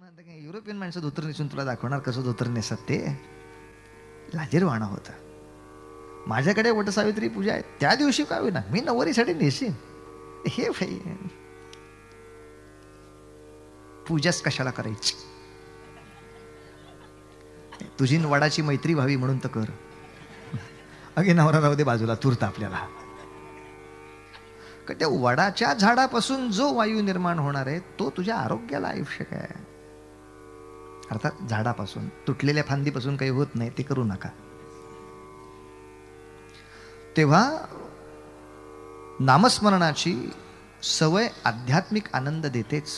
European माणसं धोतर नेसून तुला दाखवणार कसं धोतर नेसत ते लाजीरवाणं होतं. माझ्याकडे वटसावित्री पूजा आहे त्या दिवशी का होईना मी नवरीसाठी नेसीन. हे भाई पूजाच कशाला करायची, तुझी वडाची मैत्री व्हावी म्हणून तर कर. अगे नवरा राहू दे बाजूला, तूर्त आपल्याला त्या वडाच्या झाडापासून जो वायू निर्माण होणार आहे तो तुझ्या आरोग्याला आवश्यक आहे. अर्थात झाडापासून, तुटलेल्या फांदीपासून काही होत नाही ते करू नका. तेव्हा नामस्मरणाची सवय आध्यात्मिक आनंद देतेच,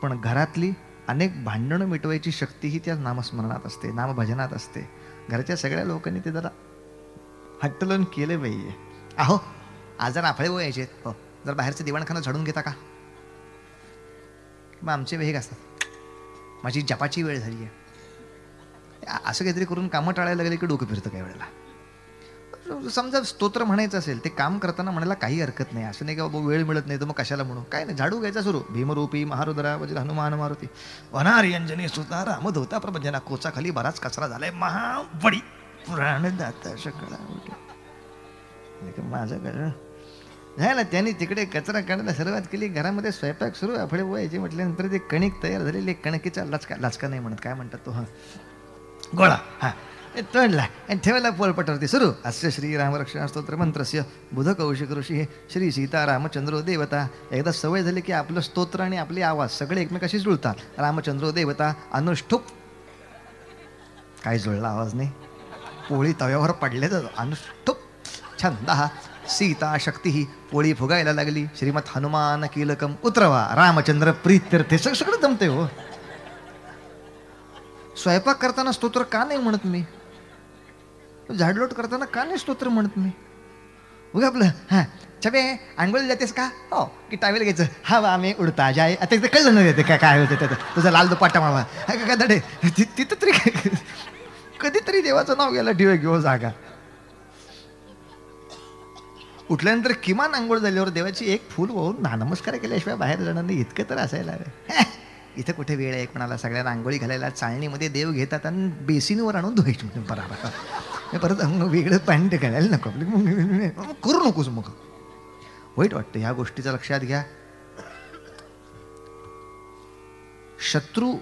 पण घरातली अनेक भांडणं मिटवायची शक्तीही त्या नामस्मरणात असते, नामभजनात असते. घरच्या सगळ्या लोकांनी ते जरा हट्टलन केलं पाहिजे. अहो आज जरा आफळे व्हायचे, हो जर बाहेरचं दिवाणखाना झाडून घेता का. मग आमचे वेग असतात, माझी जपाची वेळ झाली आहे, असं काहीतरी करून कामं टाळायला लागले की डोकं फिरतं काही वेळेला. समजा स्तोत्र म्हणायचं असेल ते काम करताना म्हणायला काही हरकत नाही. असं नाही की बाबा वेळ मिळत नाही तर मग कशाला म्हणू, काय नाही, झाडू घ्यायचा सुरू. भीमरूपी महारुद्रा वज्र हनुमान मारुती वनारी अंजनी सुता राम धोता प्रभंजना कोचाखाली बराच कचरा झालाय महावडी पुराणदाता शकळा. माझं घर झालं त्यांनी तिकडे कचरा काढायला सुरुवात केली, घरामध्ये स्वयंपाक सुरू. आपले व्हायचे म्हटल्यानंतर ते कणिक तयार झालेली, कणकीचा लाचका नाही म्हणत, काय म्हणतात तो, हा गोळा, हा तोडला आणि ठेवायला पोलपटावरती सुरू. अस्य श्री रामरक्षण स्तोत्र मंत्रस्य बुध कौशिक ऋषी हे श्री सीता रामचंद्रो देवता. एकदा सवय झाली की आपलं स्तोत्र आणि आपले आवाज सगळे एकमेकाशी जुळतात. रामचंद्रो देवता अनुष्ठुप, काय जुळला आवाज नाही, पोळी तव्यावर पडले तर अनुष्ठुप छंद. हा सीता शक्ती ही पोळी फुगायला लागली. श्रीमत हनुमान कीलकम उतरवा रामचंद्र प्रीत्यर्थे. सगळं जमते हो. स्वयंपाक करताना स्तोत्र का नाही म्हणत मी, झाडलोट करताना का नाही स्तोत्र म्हणत मी. बघ आपलं हा छबे आंघोळ जातेस का, हो की टावेल घ्यायचं, हा आम्ही उडता जाय. आता ते कळलं नाही ते काय होतं त्याचं, तुझा लाल दुपाटा मावा का धडे तिथं तरी कधीतरी देवाचं नाव घ्यायला ठेव घेऊ जागा. उठल्यानंतर किमान आंघोळ झाल्यावर देवाची एक फूल वाहून नमस्कार केल्याशिवाय बाहेर जाणार नाही, इतकं तर असायला हवं. इथं कुठे वेळ आहे कोणाला, सगळ्यांना आंघोळी घालायला चाळणीमध्ये देव घेतात आणि बेसिनवर आणून धुवायचं बरोबर. परत वेगळं पाणी घालायला नको, करू नकोस मग, वाईट वाटतं. ह्या गोष्टीचा लक्षात घ्या. शत्रू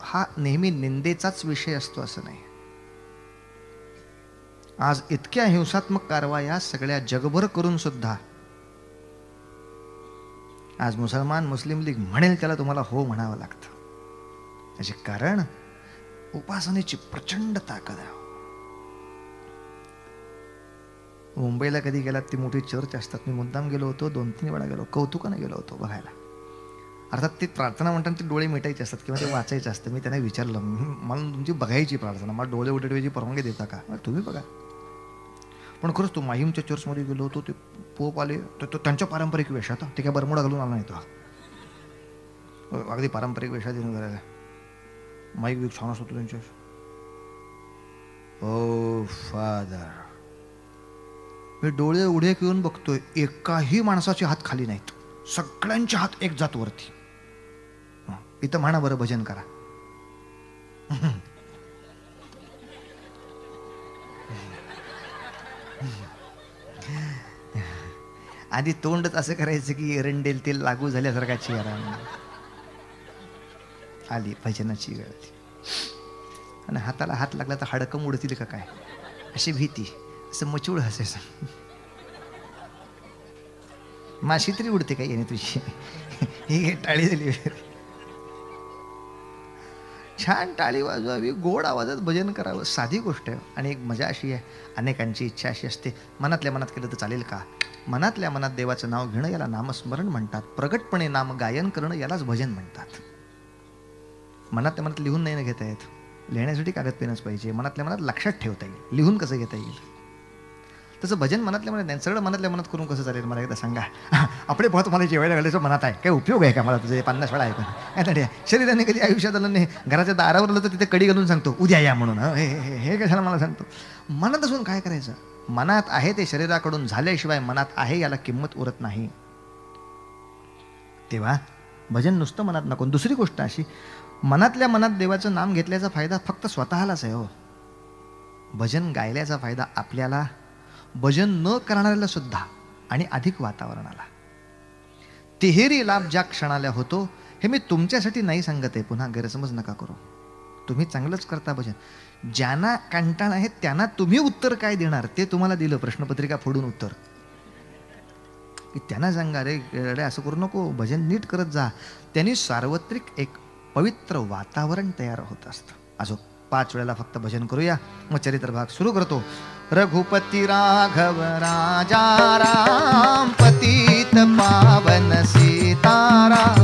हा नेहमी निंदेचाच विषय असतो असं नाही. आज इतक्या हिंसात्मक कारवाया सगळ्या जगभर करून सुद्धा आज मुस्लिम लीग म्हणेल त्याला तुम्हाला हो म्हणावं लागतं. त्याचे कारण उपासनेची प्रचंड ताकद आहे. मुंबईला कधी गेलात ती मोठी चर्च असतात, मी मुद्दाम गेलो होतो, 2-3 वेळा गेलो, कौतुकाने गेलो होतो बघायला. अर्थात ते प्रार्थना म्हणताना ते डोळे मिटायचे असतात किंवा ते वाचायचं असतं. मी त्यांना विचारलं, मला तुमची बघायची प्रार्थना, मला डोळे उडवायची परवानगी देता का. तुम्ही बघा. पण खरंच तो माहीमच्या चर्चमध्ये गेलो होतो, ते पोप आले तर त्यांच्या पारंपरिक वेशात, ते काय बरमुडा घालून आला नाही तो, अगदी पारंपरिक वेशात येऊन करायला. माईक बीक छान असतो त्यांच्या. ओ फादर, मी डोळे उडे घेऊन बघतोय, एकाही माणसाचे हात खाली नाहीत, सगळ्यांचे हात एक जात वरती. इथं म्हणा बरं भजन करा. आधी तोंडच असं करायचं की एरंडेल तेल लागू झाल्यासारखा चेहरा. आली भजनाची वेळ आणि हाताला हात लागला तर हाडकं उडतील का काय, अशी भीती. असं मचूळ हसायचं, माशी तरी उडते काय याने तुझी, ही टाळी झाली. छान टाळी वाजवावी, गोड आवाजात भजन करावं, साधी गोष्ट आहे. आणि एक मजा अशी आहे, अनेकांची इच्छा अशी असते, मनातल्या मनात केलं तर चालेल का. मनातल्या मनात देवाचं नाव घेणं याला नामस्मरण म्हणतात. प्रगटपणे नाम गायन करणं यालाच भजन म्हणतात. मनातल्या मनात लिहून नाही ना घेता येत, लिहिण्यासाठी कागद पेनच पाहिजे. मनातल्या मनात लक्षात ठेवता येईल, लिहून कसं घेता येईल. तसं भजन मनातल्या मनात नाही, सगळं मनातल्या मनात करून कसं चालेल. मला एकदा सांगा, आपले भाऊ तुम्हाला जेवायला घालायचं मनात आहे, काय उपयोग आहे का मला तुझे 50 वेळा ऐकून. काय शरीराने कधी आयुष्यात आलं नाही, घराच्या दारावर आलं तर तिथे कडी घालून सांगतो उद्या या म्हणून. हे कशाला मला सांगतो. मनात असून काय करायचं. मनात आहे ते शरीराकडून झाल्याशिवाय मनात आहे याला किंमत उरत नाही. तेव्हा भजन नुसतं मनात नको. दुसरी गोष्ट अशी, मनातल्या मनात देवाचं नाम घेतल्याचा फायदा फक्त स्वतःलाच आहे हो. भजन गायल्याचा फायदा आपल्याला, भजन न करणाऱ्याला सुद्धा, आणि अधिक वातावरणाला. तिहेरी लाभ ज्या क्षणाला होतो, हे मी तुमच्यासाठी नाही सांगत आहे, पुन्हा गैरसमज नका करू. तुम्ही चांगलंच करता भजन. ज्यांना कंटाळा आहे त्यांना तुम्ही उत्तर काय देणार ते तुम्हाला दिलं, प्रश्नपत्रिका फोडून उत्तर, की त्यांना सांगा रे असं करू नको, भजन नीट करत जा. त्यांनी सार्वत्रिक एक पवित्र वातावरण तयार होत असतं. अजून 5 वेळेला फक्त भजन करूया, मग चरित्र भाग सुरू करतो. रघुपती राघव राजा राम पतित पावन सीताराम.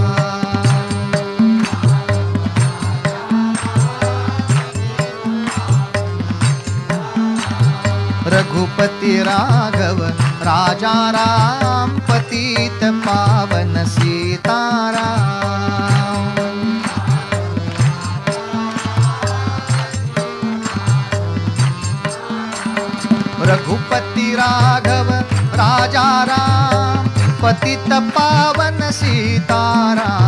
रघुपती राघव राजा राम पतित पावन सीताराम. रघुपती राघव राजा राम पतित पावन सीताराम.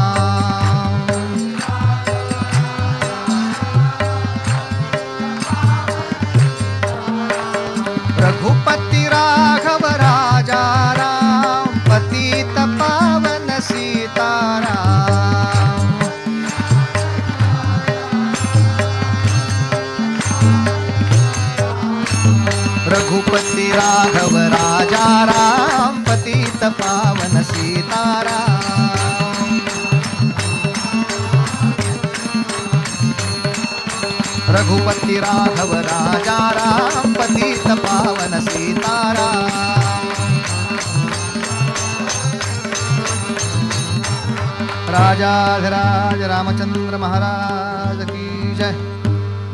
रघुपती राघव राजा राम पतित पावन सीताराम. रघुपती राघव राजा राम पतित पावन सीताराम. रघुपती राघव राजा राम पतित पावन सीताराम. राजाधिराज रामचंद्र महाराज की जय.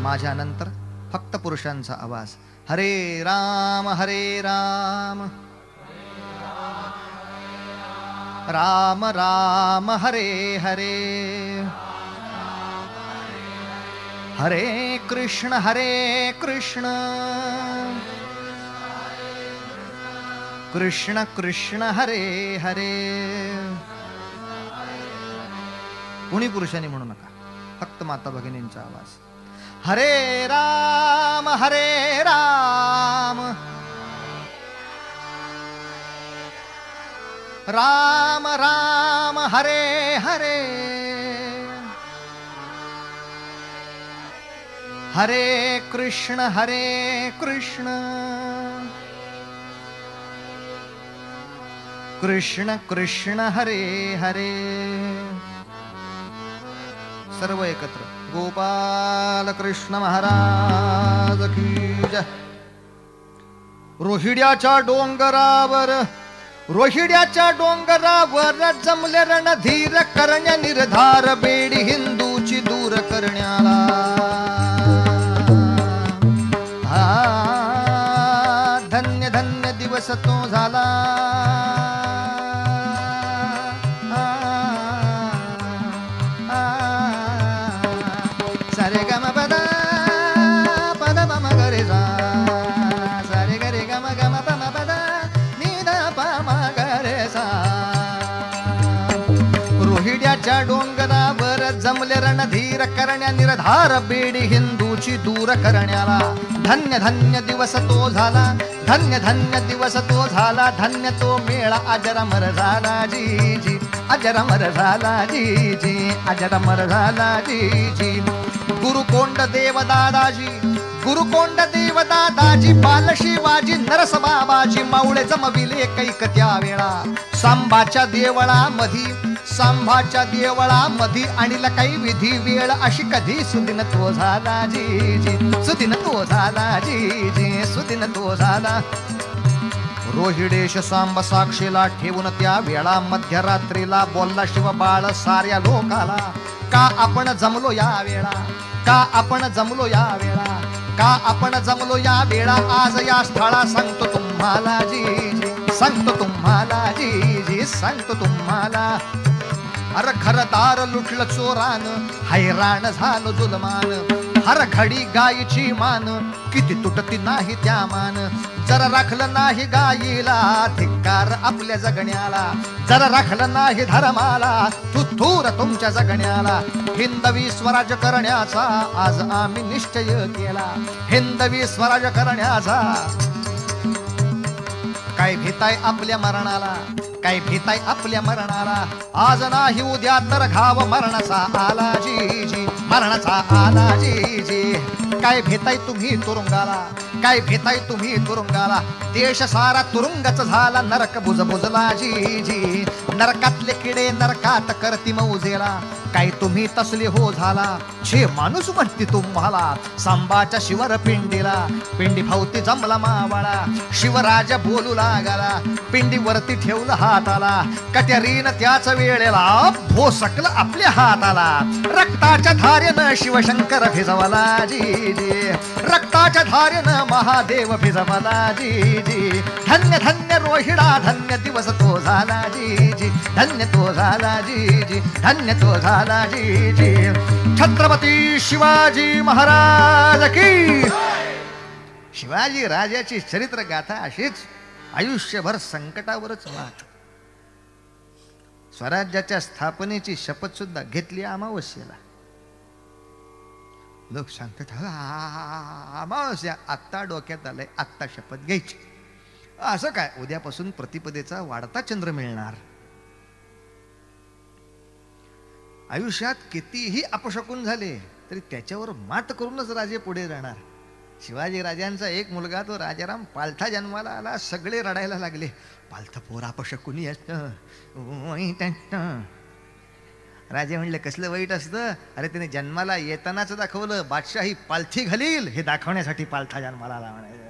माझ्या नंतर फक्त पुरुषांचा आवाज. हरे राम राम राम हरे हरे, हरे कृष्ण कृष्ण कृष्ण हरे हरे. कुणी पुरुषांनी म्हणू नका, फक्त माता भगिनींचा आवाज. हरे राम राम राम हरे हरे, हरे कृष्ण कृष्ण कृष्ण हरे हरे. सर्व एकत्र. गोपाल कृष्ण महाराज की जय. रोहिड्याच्या डोंगरावर जमले रणधीर करण्या निर्धार, बेडी हिंदूची दूर करण्याला. धन्य धन्य दिवस तो झाला, सारे गम पद पद मम गरे सा, सारे गरे गम गम पम पद निद पम गरे सा. रोहिड्याच्या डोंगरावर जमले रणधीर करण्या निर्धार, बेडी हिंदूची दूर करण्याला. धन्य धन्य दिवस तो झाला, धन्य धन्य दिवस तो झाला, धन्य तो मेळा अजरामर झाला जी जी, अजरामर झाला जी जी, अजरामर झाला जी जी. गुरुकोंड देव दादाजी, बाल शिवाजी नरस बाबाजी, मावळे जमविले कैक त्या वेळा. सांभाच्या देवळामधी आणीला काही विधी वेळ, अशी कधी सुदिन तो झाला जी जी, सुदिन तो झाला जी जी, सुदिन तो झाला. रोहिडेश सांब साक्षीला ठेवून त्या वेळा, मध्यरात्रीला बोलला शिव बाळ साऱ्या लोकाला. का आपण जमलो या वेळा, का आपण जमलो या वेळा, का आपण जमलो या वेळा. आज या स्थळा सांगतो तुम्हाला जी जी, सांगतो तुम्हाला जी जी, सांगतो तुम्हाला. हर घरदार लुटलं चोरान, हैराण झालो जुलमान. हर घडी गायीची मान, किती तुटती नाही त्या मान. जरा राखलं नाही गायीला, धिक्कार आपल्या जगण्याला. जरा राखलं नाही धर्माला, तू थूर तुमच्या जगण्याला. हिंदवी स्वराज्य करण्याचा आज आम्ही निश्चय केला. हिंदवी स्वराज्य करण्याचा. काय भीताय आपल्या मरणाला, काय भीताय आपल्या मरणाला. आज नाही उद्या तर घाव मरणाचा आला जी जी, मरणाचा आला जी जी. काय भीताय तुम्ही तुरुंगाला, काय भीताय तुम्ही तुरुंगाला. देश सारा तुरुंगच झाला, नरक बुजबुजला जी जी. नरकातले किडे नरकात करती मौजेला. काय तुम्ही तसले हो झाला, छे माणूस म्हणते तुम्हाला. सांबाच्या शिवर पिंडीला, पिंडी भावती जमला मावाळा. शिवराज बोलू लागला, पिंडीवरती ठेवलं हाताला. कट्यारीन त्याच वेळेला भोसकलं आपल्या हाताला. रक्ताच्या धारेनं शिवशंकर भिजवला जी जी. रक्ताच्या धारेनं महादेव भिजवला जी जी. धन्य धन्य रोहिडा, धन्य दिवस तो झाला जी जी. धन्य तो झाला जी जी, धन्य तो झाला जी जी. छत्रपती शिवाजी महाराज की. शिवाजी राजाची चरित्र गाथा अशीच. आयुष्यभर संकटावरच मात. स्वराज्याच्या स्थापनेची शपथ सुद्धा घेतली अमावस्येला. लोक सांगतात अमावस्या आत्ता डोक्यात आलंय, आत्ता शपथ घ्यायची. असं काय, उद्यापासून प्रतिपदेचा वाढता चंद्र मिळणार. आयुष्यात कितीही अपशकुन झाले तरी त्याच्यावर मात करूनच राजे पुढे जाणार. शिवाजी राजांचा एक मुलगा तो राजाराम पालथा जन्माला आला. सगळे रडायला लागले, पालथा पोर अपशकुनी असतं, वाईट असतं. राजे म्हणले कसलं वाईट असतं. अरे त्याने जन्माला येतानाच दाखवलं, बादशाही पालथी घालील हे दाखवण्यासाठी पालथा जन्माला आला म्हणायचं.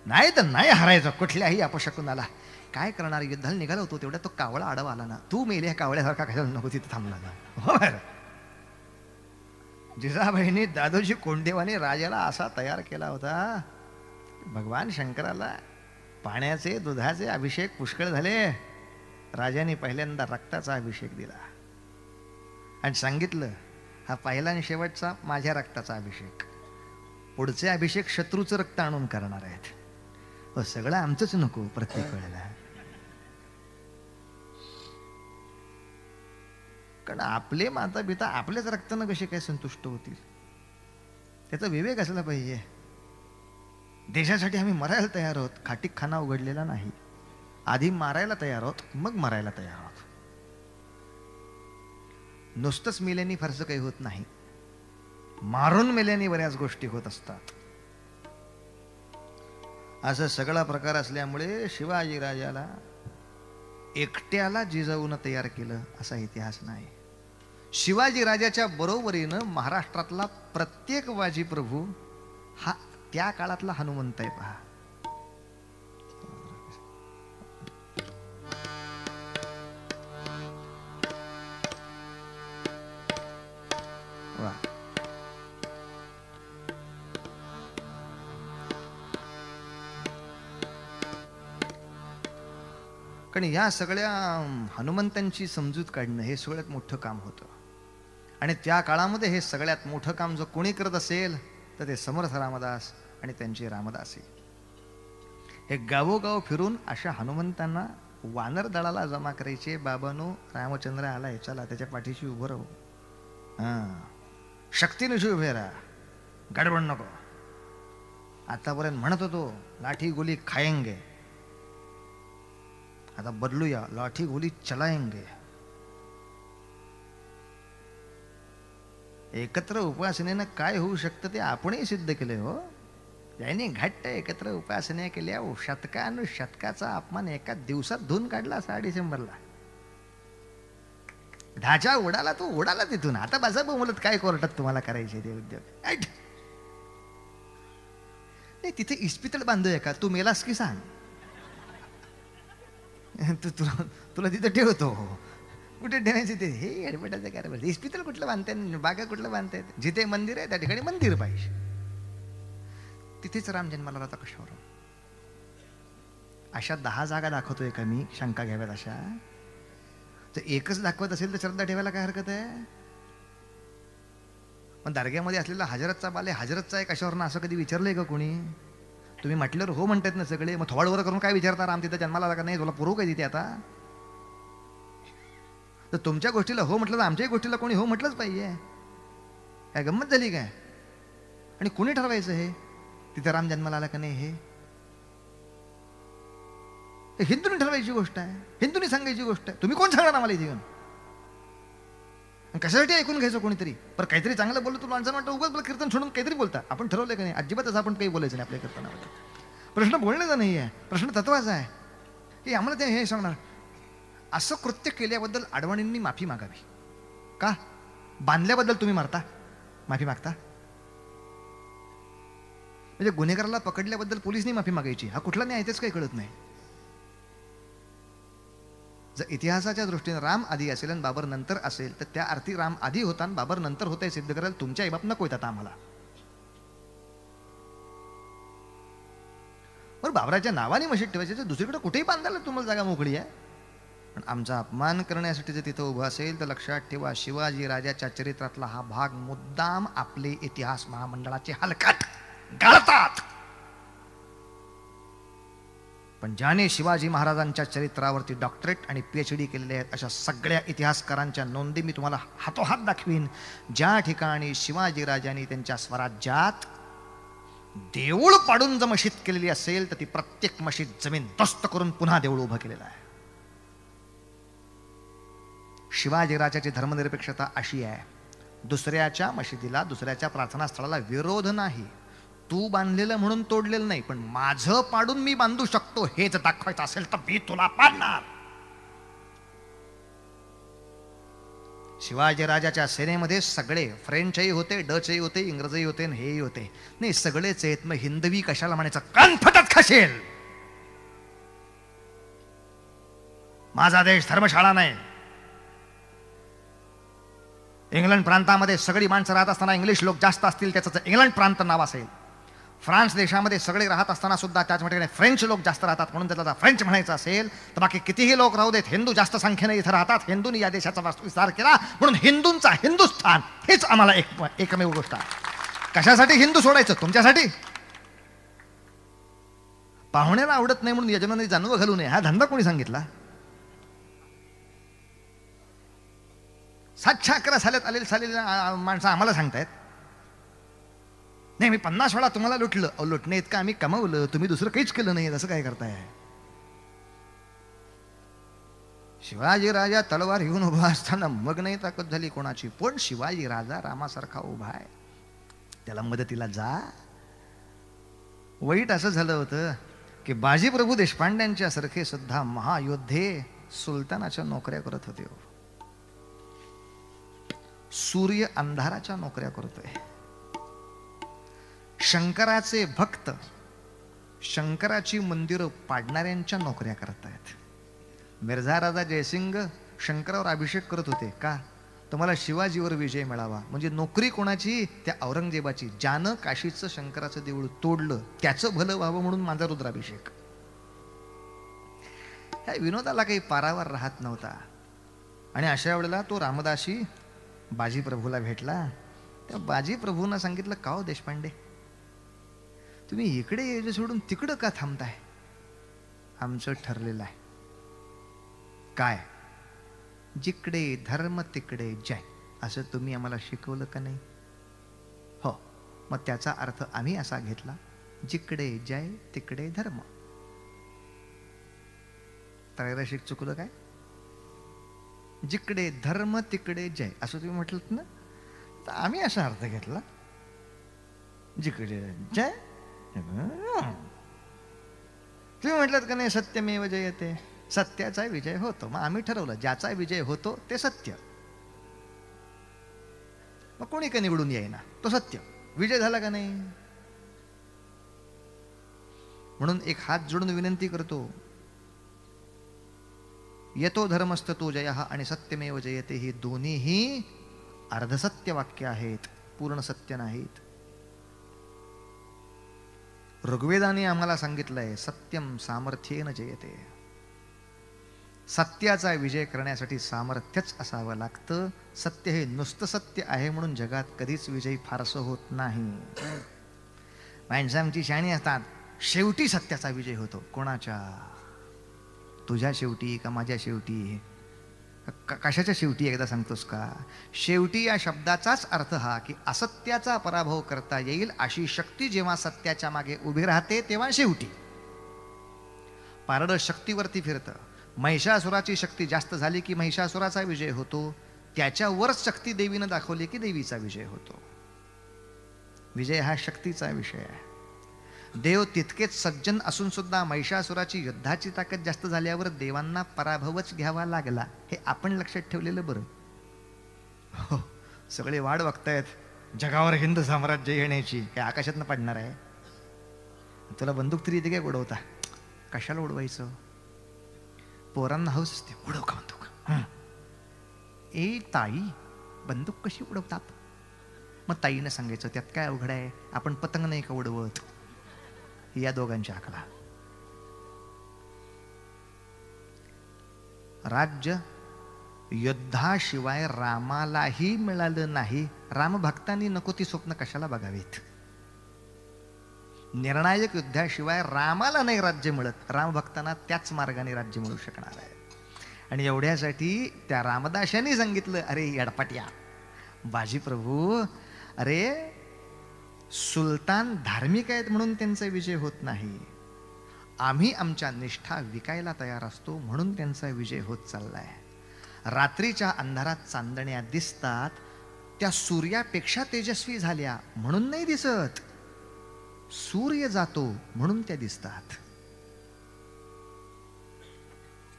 नाही तर नाही हरायचं कुठल्याही अपशकुनाला. काय करणार, युद्धाला निघाला होतो तेवढ्या तो कावळा आडवा आला ना. तू मेल्या कावळ्यासारखा खायला नको तिथे थांबला ना. जिजाबाईंनी दादोजी कोंडदेवाने राजाला असा तयार केला होता. भगवान शंकराला पाण्याचे दुधाचे अभिषेक पुष्कळ झाले. राजाने पहिल्यांदा रक्ताचा अभिषेक दिला आणि सांगितलं हा पहिला आणि शेवटचा माझ्या रक्ताचा अभिषेक. पुढचे अभिषेक शत्रूचं रक्त आणून करणार आहेत. सगळं आमचंच नको प्रत्येक वेळेला. कारण आपले माता पिता आपल्याच रक्तानं कसे काय संतुष्ट होतील. त्याचा विवेक असला पाहिजे. देशासाठी आम्ही मरायला तयार आहोत, खाटीक खाना उघडलेला नाही. आधी मारायला तयार आहोत, मग मरायला तयार आहोत. नुसतंच मेल्याने फारसं काही होत नाही, मारून मेल्याने बऱ्याच गोष्टी होत असतात. असं सगळा प्रकार असल्यामुळे शिवाजी राजाला एकट्याला जिजाऊनं तयार केलं असा इतिहास नाही. शिवाजी राजाच्या बरोबरीनं महाराष्ट्रातला प्रत्येक बाजी प्रभू हा त्या काळातला हनुमंत आहे. पहा, वा. कारण या सगळ्या हनुमंतांची समजूत काढणं हे सगळ्यात मोठं काम होतं. आणि त्या काळामध्ये हे सगळ्यात मोठं काम जर कोणी करत असेल तर ते समर्थ रामदास आणि त्यांचे रामदासी. हे गावोगाव फिरून अशा हनुमंतांना वानर दळाला जमा करायचे. बाबांनो रामचंद्र आलाय, चला त्याच्या पाठीशी उभं राहू. शक्तीनिशी उभे राहा, गडबड नको. आतापर्यंत म्हणत होतो लाठी गोली खाएंगे, आता बदलूया, लाठी गोली चलाएंगे. एकत्र उपासनेनं काय होऊ शकतं ते आपणही सिद्ध केले हो. ज्यांनी घट्ट एकत्र उपासना केल्या, शतकाचा अपमान एका दिवसात धुवून काढला. 6 डिसेंबरला ढाचा उडाला, तो उडाला तिथून. आता बसा बोलत काय कोर्टात तुम्हाला करायचे ते उद्योग. नाही तिथे इस्पितळ बांधूया का, तू मेलास की सांग. तुला तिथं ठेवतो. कुठे ठेवायचे ते, हे ॲडमिटाचं काय. इस्पितळ कुठलं बांधताय, बागा कुठलं बांधतायत. जिथे मंदिर आहे त्या ठिकाणी मंदिर पाहिजे. तिथेच राम जन्माला होता कशावर. अशा 10 जागा दाखवतोय का मी, शंका घ्याव्यात अशा. तर एकच दाखवत असेल तर श्रद्धा ठेवायला काय हरकत आहे. पण दर्ग्यामध्ये असलेला हजरतचा बाले हजरतचा आहे कशावर ना, असं कधी विचारलंय का कोणी. तुम्ही म्हटल्यावर हो म्हणतात ना सगळे. मग थोडवर करून काय विचारता, राम तिथं जन्माला का नाही, तुला पुरू काय तिथे आता. तर तुमच्या गोष्टीला हो म्हटलं तर आमच्याही गोष्टीला कोणी हो म्हटलंच पाहिजे. काय गंमत झाली काय? आणि कोणी ठरवायचं हे तिथे राम जन्माला आला का नाही? हे हिंदूंनी ठरवायची गोष्ट आहे, हिंदूंनी सांगायची गोष्ट आहे. तुम्ही कोण सांगणार आम्हाला इथे येऊन? कशासाठी ऐकून घ्यायचं कोणीतरी? पण काहीतरी चांगलं बोललं तर माणसानं वाटतं उगाच कीर्तन सोडून काहीतरी बोलता. आपण ठरवलं का नाही? अजिबात असं आपण काही बोलायचं नाही आपल्या कीर्तनामध्ये. प्रश्न बोलण्याचा नाही आहे, प्रश्न तत्वाचा आहे की आम्हाला ते हे सांगणार असं कृत्य केल्याबद्दल अडवाणींनी माफी मागावी का? बांधल्याबद्दल तुम्ही मारता, माफी मागता? म्हणजे गुन्हेगाराला पकडल्याबद्दल पोलिसनी माफी मागायची, हा कुठला न्याय तेच काही कळत नाही. जर इतिहासाच्या दृष्टीने राम आधी असेल आणि बाबर नंतर असेल तर त्या अर्थी राम आधी होता आणि बाबर नंतर होता हे सिद्ध करायला तुमच्या आईबाप नको येतात आम्हाला. बरं, बाबराच्या नावाने मशीद ठेवायचे, दुसरीकडे कुठेही बांधायला तुम्हाला जागा मोकळी आहे. पण आमचा अपमान करण्यासाठी जर तिथं उभं असेल तर लक्षात ठेवा, शिवाजी राजाच्या चरित्रातला हा भाग मुद्दाम आपले इतिहास महामंडळाचे हलकट गाळतात. पण ज्याने शिवाजी महाराजांच्या चरित्रावरती डॉक्टरेट आणि PhD केलेले आहेत अशा सगळ्या इतिहासकारांच्या नोंदी मी तुम्हाला हातोहात दाखवीन. ज्या ठिकाणी शिवाजी राजांनी त्यांच्या स्वराज्यात देऊळ पाडून जर मशीद केलेली असेल तर ती प्रत्येक मशीद जमीनदोस्त करून पुन्हा देऊळ उभं केलेलं आहे. शिवाजी राजाची धर्मनिरपेक्षता अशी आहे, दुसऱ्याच्या मशिदीला, दुसऱ्याच्या प्रार्थनास्थळाला विरोध नाही. तू बांधलेलं म्हणून तोडलेलं नाही, पण माझं पाडून मी बांधू शकतो हेच दाखवायचं असेल तर मी तुला पाडणार. शिवाजी राजाच्या सेनेमध्ये सगळे फ्रेंचही होते, डचही होते, इंग्रजही होते, हेही होते. नाही, सगळेच आहेत. मग हिंदवी कशाला म्हणायचं? कानफटात खाशील. माझा देश धर्मशाळा नाही. इंग्लंड प्रांतामध्ये सगळी माणसं राहत असताना इंग्लिश लोक जास्त असतील त्याचं इंग्लंड प्रांत नाव असेल. फ्रान्स देशामध्ये सगळे राहत असताना सुद्धा त्याच ठिकाणी फ्रेंच लोक जास्त राहतात म्हणून त्याला फ्रेंच म्हणायचं असेल तर बाकी कितीही लोक राहू देत, हिंदू जास्त संख्येने इथं राहतात. हिंदूंनी या देशाचा विस्तार केला म्हणून हिंदूंचा हिंदुस्थान हेच आम्हाला एकमेव गोष्ट आहे. कशासाठी हिंदू सोडायचं? तुमच्यासाठी. पाहुण्याला आवडत नाही म्हणून यजमानाने जानवं घालू नये हा धंदा कोणी सांगितला? 711 सालात आलेली माणसं आम्हाला सांगतायत नाही मी 50 वेळा तुम्हाला लुटलं. लुटणे इतकं आम्ही कमावलं, तुम्ही दुसरं काहीच केलं नाही, असं काय करताय? शिवाजी राजा तलवार घेऊन उभा असताना मग नाही ताकद झाली कोणाची, पण शिवाजी राजा रामासारखा उभा आहे, त्याला मदतीला जा. वाईट असं झालं होतं की बाजीप्रभू देशपांड्यांच्या सारखे सुद्धा महायोद्धे सुलतानाच्या नोकऱ्या करत होते. सूर्य अंधाराच्या नोकऱ्या करतोय. शंकराचे भक्त शंकराची मंदिरं पाडणाऱ्यांच्या नोकऱ्या करतायत. मिर्झा राजा जयसिंग शंकरावर अभिषेक करत होते का? तुम्हाला शिवाजीवर विजय मिळावा. म्हणजे नोकरी कोणाची? त्या औरंगजेबाची, ज्यानं काशीचं शंकराचं देऊळ तोडलं त्याचं भलं व्हावं म्हणून माझा रुद्राभिषेक. ह्या विनोदाला काही पारावर राहत नव्हता. आणि अशा वेळेला तो रामदासी बाजीप्रभूला भेटला. त्या बाजीप्रभूंना सांगितलं, का हो देशपांडे, तुम्ही इकडे यायचं सोडून तिकडं का थांबताय? आमचं ठरलेलं आहे. काय? जिकडे धर्म तिकडे जय, असं तुम्ही आम्हाला शिकवलं का नाही? हो, मग त्याचा अर्थ आम्ही असा घेतला, जिकडे जय तिकडे धर्म. त्रैरशिक चुकलं काय? जिकडे धर्म तिकडे जय असं तुम्ही म्हटलं ना, तर आम्ही असा अर्थ घेतला, जिकडे जय. तुम्ही म्हटलं का नाही सत्यमेव जयते, सत्याचा विजय होतो. मग आम्ही ठरवलं ज्याचा विजय होतो ते सत्य. मग कोणी का निवडून येईना, तो सत्य विजय झाला का नाही? म्हणून एक हात जोडून विनंती करतो, येतो धर्मस्थ तो जय आणि सत्यमेव जयते, ही दोन्हीही अर्धसत्य वाक्य आहेत, पूर्ण सत्य नाहीत. ऋग्वेदाने आम्हाला सांगितलंय सत्यम सामर्थ्येन जयते. सत्याचा विजय करण्यासाठी सामर्थ्यच असावं लागतं. सत्य हे नुसतं सत्य आहे म्हणून जगात कधीच विजयी फारसं होत नाही. माणसं आमची शहाणी असतात, शेवटी सत्याचा विजय होतो. कोणाच्या? तुझ्या शेवटी का माझ्या शेवटी? कशाच्या शेवटी एकदा सांगतोस का? शेवटी या शब्दाचाच अर्थ हा की असत्याचा पराभव करता येईल अशी शक्ती जेव्हा सत्याच्या मागे उभी राहते तेव्हा शेवटी. पारडं शक्तीवरती फिरतं. महिषासुराची शक्ती जास्त झाली की महिषासुराचा विजय होतो. त्याच्यावरच शक्ती देवीनं दाखवली की देवीचा विजय होतो. विजय हा शक्तीचा विषय आहे. देव तितकेच सज्जन असून सुद्धा महिषासुराची युद्धाची ताकद जास्त झाल्यावर देवांना पराभवच घ्यावा लागला. हे आपण लक्षात ठेवलेलं बरं. हो, सगळे वाट बघतायत जगावर हिंद साम्राज्य येण्याची. हे आकाशातनं पडणार आहे. तुला बंदूक तरी इथे काय उडवता? कशाला उडवायचं? पोरांना हौस असते, उडव का बंदूक. ए ताई, बंदूक कशी उडवतात? मग ताईनं सांगायचं त्यात काय अवघड आहे, आपण पतंग नाही का उडवत. या दोघांच्या आकडा. राज्य युद्धाशिवाय रामालाही मिळालं नाही. रामभक्तांनी नको ती स्वप्न कशाला बघावीत? निर्णायक युद्धाशिवाय रामाला नाही राज्य मिळत. रामभक्तांना त्याच मार्गाने राज्य मिळू शकणार आहे. आणि एवढ्यासाठी त्या रामदासांनी सांगितलं, अरे येडपाट्या बाजी प्रभू, अरे सुलतान धार्मिक आहेत म्हणून त्यांचा विजय होत नाही. आम्ही आमच्या निष्ठा विकायला तयार असतो म्हणून त्यांचा विजय होत चाललाय. रात्रीच्या अंधारात चांदण्या दिसतात, त्या सूर्यापेक्षा तेजस्वी झाल्या म्हणून नाही दिसत. सूर्य जातो म्हणून त्या दिसतात.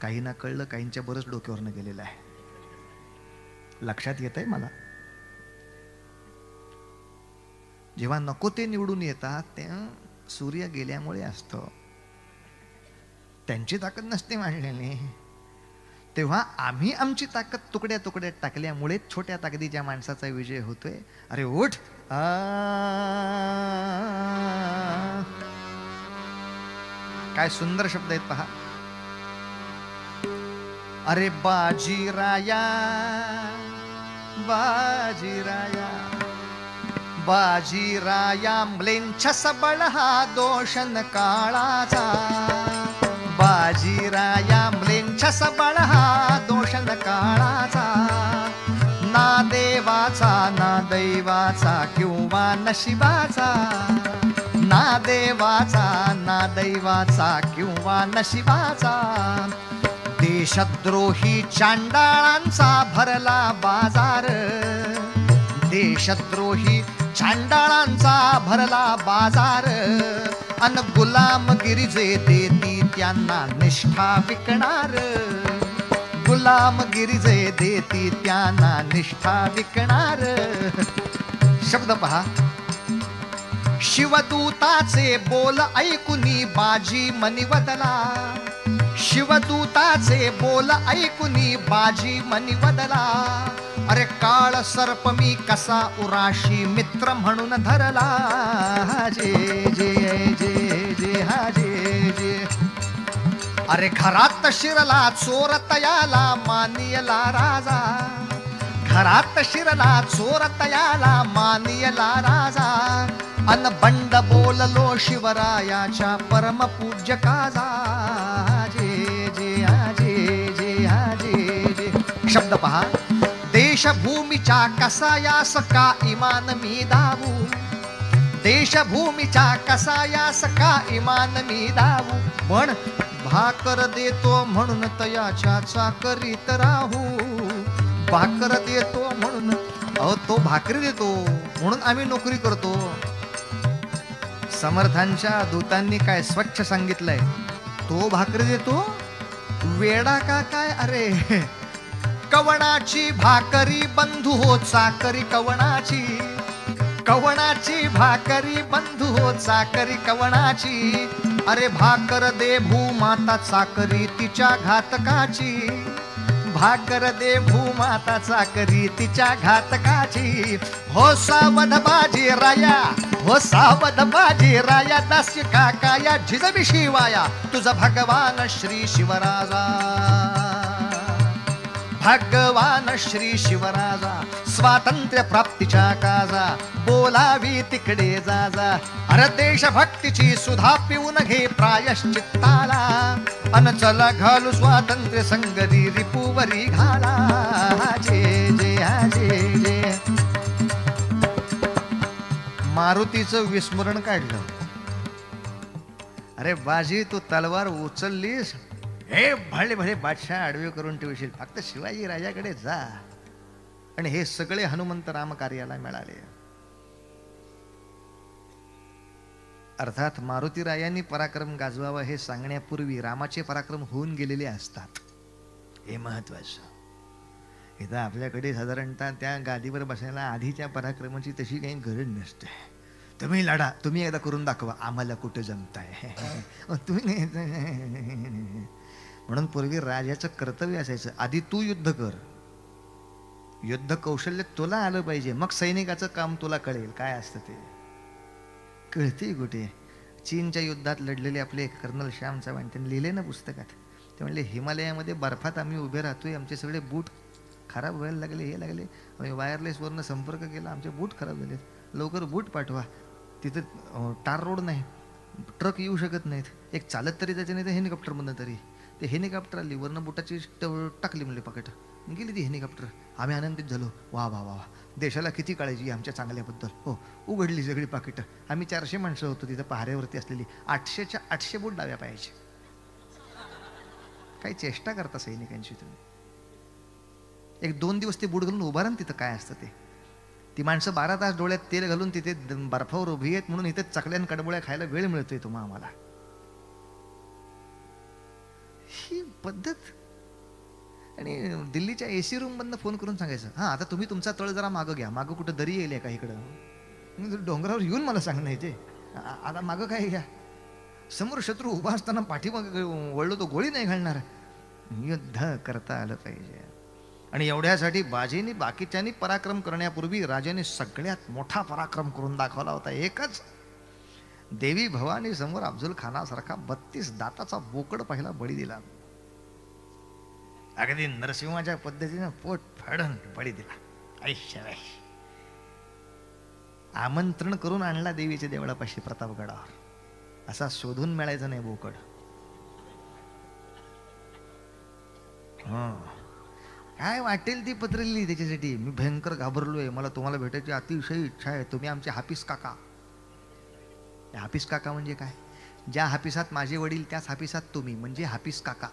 काही ना कळलं, काहींच्या बरंच डोक्यावरनं गेलेलं आहे. लक्षात येत आहे मला. जेव्हा नको ते निवडून येतात ते सूर्य गेल्यामुळे असतं. त्यांची ताकद नसते मांडलेली. तेव्हा आम्ही आमची ताकद तुकड्या तुकड्यात टाकल्यामुळे छोट्या ताकदीच्या माणसाचा विजय होतोय. अरे उठ. काय सुंदर शब्द आहेत पहा. अरे बाजीराया, बाजीराया, बाजीराया म्लेंछ सबळ हा दोषन काळाचा. बाजीराया म्लेंछ सबळ हा दोषन काळाचा. ना देवाचा ना दैवाचा किंवा नशिबाचा. ना देवाचा ना दैवाचा किंवा नशिबाचा. देशद्रोही चांडाळांचा भरला बाजार. देशद्रोही चांडाळांचा भरला बाजार. अन गुलामगिरी जे देती त्यांना निष्ठा विकणार. गुलामगिरी जे देती त्यांना निष्ठा विकणार. शब्द पहा. शिवदूताचे बोल ऐकुनी बाजी मनिवदला. शिवदूताचे बोल ऐकुनी बाजी मनिवदला. अरे काळ सर्प मी कसा उराशी मित्र म्हणून धरला. जे जे जे जे हा जे जे. अरे घरात शिरला चोर तयाला मानियला राजा. घरात शिरला चोर तयाला मानियला राजा. अन बंड बोललो शिवरायाच्या परम पूज्य काजा. जे जे जे जे जे जे. शब्द पहा. देशभूमीच्या कसायास का इमान मी दावू. देशभूमीच्या कसायास का इमान मी दावू. पण भाकर देतो म्हणून तयाच्या चाकरीत राहू. भाकर देतो म्हणून, अहो तो भाकरी देतो म्हणून आम्ही नोकरी करतो. समर्थांच्या दूतांनी काय स्वच्छ सांगितलंय, तो भाकरी देतो वेडा का काय. अरे कवणाची भाकरी बंधू हो चाकरी कवणाची. कवणाची भाकरी बंधू हो चाकरी कवणाची. अरे भाकर दे भूमाता चाकरी तिच्या घातकाची. भाकर दे भूमाता चाकरी तिच्या घातकाची. हो सावध बाजी राया, हो सावध बाजी राया. दास्य काकाया झिजबी शिवाया तुझा भगवान श्री शिवराजा. भगवान श्री शिवराजा स्वातंत्र्य प्राप्तीच्या काजा. बोलावी तिकडे जा जा. अरे देशभक्तीची सुधा पिऊन घे प्रायश्चित्ताला. अन चला घालू स्वातंत्र्य संगती रिपुवरी घाला. जय जय जय जय. मारुतीचं विस्मरण काढलं. अरे बाजी तू तलवार उचललीस, हे भले भले बादशाह आडवे करून ठेवशील, फक्त शिवाजी राजाकडे जा. आणि हे सगळे हनुमंत राम कार्याला मिळाले. अर्थात मारुतीरायांनी पराक्रम गाजवावा हे सांगण्यापूर्वी रामाचे पराक्रम होऊन गेलेले असतात, हे महत्वाचं. इथं आपल्याकडे साधारणतः त्या गादीवर बसायला आधीच्या पराक्रमाची तशी काही गरज नसते. तुम्ही लढा, तुम्ही एकदा करून दाखवा, आम्हाला कुठं जमताय तुम्ही. म्हणून पूर्वी राजाचं कर्तव्य असायचं, आधी तू युद्ध कर, युद्ध कौशल्य तुला आलं पाहिजे, मग सैनिकाचं काम तुला कळेल काय असतं ते. कळते कुठे. चीनच्या युद्धात लढलेले आपले कर्नल श्याम चव्हाण त्यांनी लिहिले ना पुस्तकात, ते म्हणले हिमालयामध्ये बर्फात आम्ही उभे राहतोय, आमचे सगळे बूट खराब व्हायला लागले, हे लागले, आम्ही वायरलेसवरनं संपर्क केला, आमचे बूट खराब झालेत, लवकर बूट पाठवा. तिथं टार रोड नाही, ट्रक येऊ शकत नाहीत, एक चालत तरी जायचं नाही तर हेलिकॉप्टरमधनं तरी. ते हेलिकॉप्टर आली, वरनं बुटाची टाकली म्हणले पाकिट, गेली ती हेलिकॉप्टर. आम्ही आनंदित झालो, वा वा वा, देशाला किती काळजी आमच्या चांगल्याबद्दल. हो, उघडली सगळी पाकिटं. आम्ही 400 माणसं होतो तिथं पहाऱ्यावरती असलेली, 800च्या 800 बूट डाव्या पायाचे. काही चेष्टा करता सैनिकांची तुम्ही. 1-2 दिवस ते बूट घालून उभा राहा तिथं काय असतं ते. ती माणसं 12 तास डोळ्यात तेल घालून तिथे बर्फावर उभी आहेत, म्हणून इथे चकल्यान कडबोळ्या खायला वेळ मिळतोय तुम्हा आम्हाला. ही पद्धत. आणि दिल्लीच्या AC रूम मधनं फोन करून सांगायचं, हां आता तुम्ही तुमचा तळ जरा मागं घ्या, मागं कुठं दरी येईल का इकडं, डोंगरावर येऊन मला सांगणं येते, आता मागं काय घ्या. समोर शत्रू उभा असताना पाठीमागं वळलो तो गोळी नाही घालणार. युद्ध करता आलं पाहिजे. आणि एवढ्यासाठी बाजींनी बाकीच्यांनी पराक्रम करण्यापूर्वी राजाने सगळ्यात मोठा पराक्रम करून दाखवला होता. एकच, देवी भवानी समोर अफजल खानासारखा 32 दाताचा बोकड पहिला बळी दिला. अगदी नरसिंहाच्या पद्धतीनं पोट फाडून बळी दिला. ऐशाय आमंत्रण करून आणला देवीच्या देवळापाशी प्रतापगडावर. असा शोधून मिळायचा नाही बोकड. काय वाटेल ती पत्र लिहिली त्याच्यासाठी. मी भयंकर घाबरलोय, मला तुम्हाला भेटायची अतिशय इच्छा आहे, तुम्ही आमचे हाफिज काका. हाफिज काका म्हणजे काय? ज्या हाफिसात माझे वडील त्याच हाफिसात तुम्ही, म्हणजे हाफिज काका.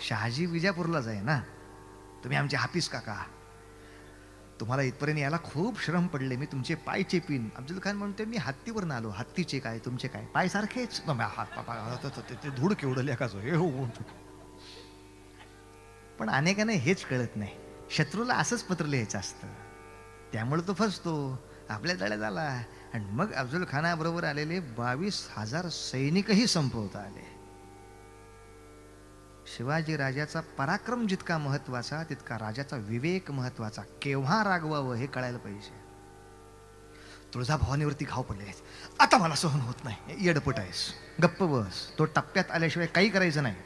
शहाजी विजापूरलाच आहे ना, तुम्ही आमचे हाफिज काका. तुम्हाला इथपर्यंत यायला खूप श्रम पडले, मी तुमचे पाय चेपीन. अफजल खान म्हणते मी हत्तीवरनं आलो. हत्तीचे काय तुमचे काय पाय सारखेच. ते धूळ केवढं लेखाचं हे हो. पण अनेकांना हेच कळत नाही, शत्रूला असंच पत्र लिहायचं असतं, त्यामुळे तो फसतो. आपल्या तळ्यात आला आणि मग अफजल खानाबरोबर आलेले 22,000 सैनिकही संपवता आले. शिवाजी राजाचा पराक्रम जितका महत्वाचा, तितका राजाचा विवेक महत्वाचा. केव्हा रागवावं हे कळायला पाहिजे. तुळजाभवानीवरती घाव पडले आहेत, आता मला सहन होत नाही, येडपट आहेस, गप्प बस. तो टप्प्यात आल्याशिवाय काही करायचं नाही.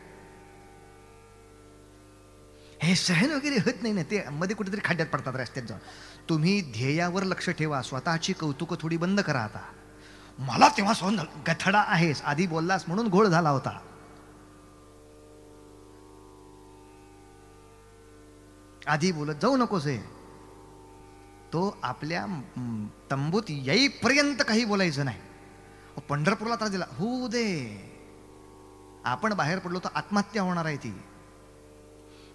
हे सहन वगैरे होत नाही ना, ते मध्ये कुठेतरी खड्ड्यात पडतात रस्त्यात जाऊन. तुम्ही ध्येयावर लक्ष ठेवा, स्वतःची कौतुकं थोडी बंद करा. आता मला तेव्हा सहन झालं, गथडा आहेस, आधी बोललास म्हणून घोळ झाला होता. आधी बोलत जाऊ नकोस. तो आपल्या तंबूत येईपर्यंत काही बोलायचं नाही. पंढरपूरला त्रास दिला, होऊ दे, आपण बाहेर पडलो तर आत्महत्या होणार आहे ती.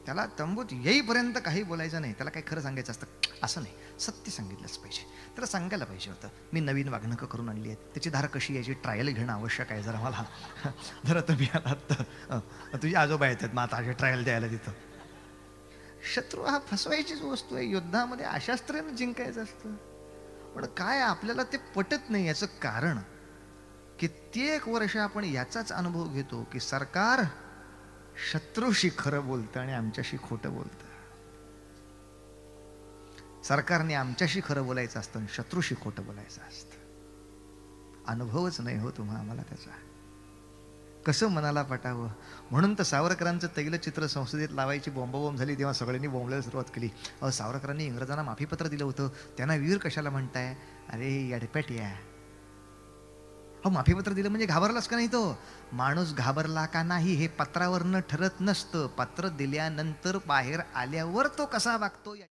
त्याला तंबूत येईपर्यंत काही बोलायचं नाही. त्याला काही खरं सांगायचं असतं असं नाही, सत्य सांगितलंच पाहिजे. त्याला सांगायला पाहिजे होतं मी नवीन वागणुकं करून आणली आहेत, त्याची धारा कशी यायची ट्रायल घेणं आवश्यक आहे. जरा मला जरा तुम्ही आलात तर तुझे आजोबा येतात मग आता ट्रायल द्यायला तिथं. शत्रू हा फसवायचीच वस्तू आहे. युद्धामध्ये अशास्त्रानं जिंकायचं असतं. पण काय आपल्याला ते पटत नाही. याचं कारण कित्येक वर्ष आपण याचाच अनुभव घेतो की सरकार शत्रूशी खरं बोलतं आणि आमच्याशी खोटं बोलतं. सरकारने आमच्याशी खरं बोलायचं असतं आणि शत्रूशी खोटं बोलायचं असतं. अनुभवच नाही हो तुम्हा आम्हाला त्याचा. कसं मनाला पटावं. म्हणून तर सावरकरांचं तैलचित्र संसदेत लावायची बोंबाबोंब झाली तेव्हा सगळ्यांनी बोंबलायला सुरुवात केली. सावरकरांनी इंग्रजांना माफीपत्र दिलं होतं, त्यांना वीर कशाला म्हणताय? अरे अडपॅट या. अहो माफीपत्र दिलं म्हणजे घाबरलाच का नाही तो? माणूस घाबरला का नाही हे पत्रावरनं ठरत नसतं. पत्र दिल्यानंतर बाहेर आल्यावर तो कसा वागतो